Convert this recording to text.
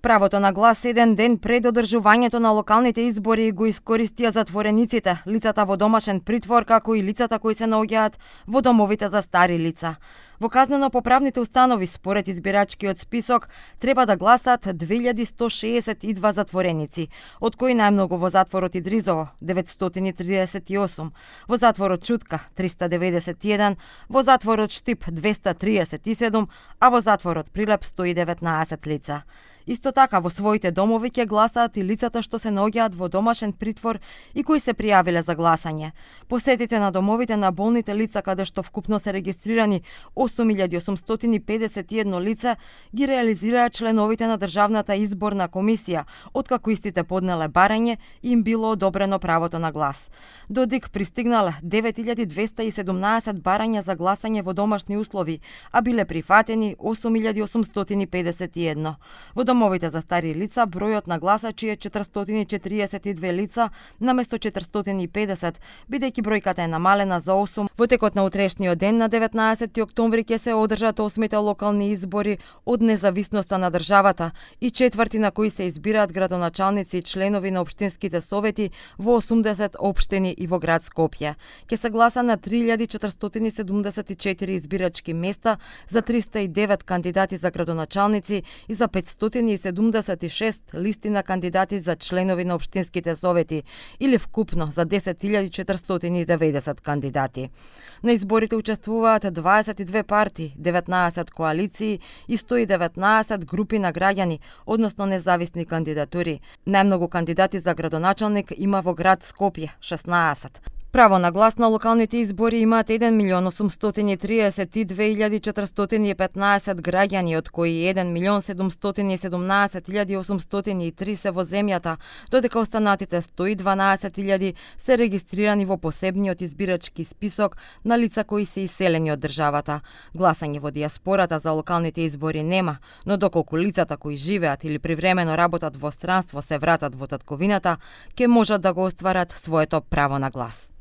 Правото на глас еден ден пред одржувањето на локалните избори го искористија затворениците, лицата во домашен притвор, како и лицата кои се наоѓаат во домовите за стари лица. Во казнено-поправните установи, според избирачкиот список, треба да гласат 2162 затвореници, од кои најмногу во затворот Идризово 938, во затворот Чутка 391, во затворот Штип 237, а во затворот Прилеп 119 лица. Исто така во своите домови ќе гласаат и лицата што се наоѓаат во домашен притвор и кои се пријавиле за гласање. Посетите на домовите на болните лица, каде што вкупно се регистрирани 8851 лица, ги реализираа членовите на Државната изборна комисија, откако истите поднеле барање и им било одобрено правото на глас. Додик пристигнале 9217 барања за гласање во домашни услови, а биле прифатени 8851. Во домовите за стари лица бројот на гласачи е 442 лица наместо 450, бидејќи бројката е намалена за 8. Во текот на утрешниот ден на 19 октомври ќе се одржат 8-те локални избори од независноста на државата и 4 на кои се избираат градоначалници и членови на општинските совети во 80 општини и во град Скопје. Ќе се гласа на 3474 избирачки места за 309 кандидати за градоначалници и за 576 листи на кандидати за членови на општинските совети, или вкупно за 10.490 кандидати. На изборите учествуваат 22 партии, 19 коалиции и 119 групи на граѓани, односно независни кандидатури. Најмногу кандидати за градоначалник има во град Скопје, 16. Право на глас на локалните избори имаат 1.832.415 граѓани, од кои 1.717.803 се во земјата, додека останатите 112.000 се регистрирани во посебниот избирачки список на лица кои се иселени од државата. Гласање во диаспората за локалните избори нема, но доколку лицата кои живеат или привремено работат во странство се вратат во татковината, ќе можат да го остварат своето право на глас.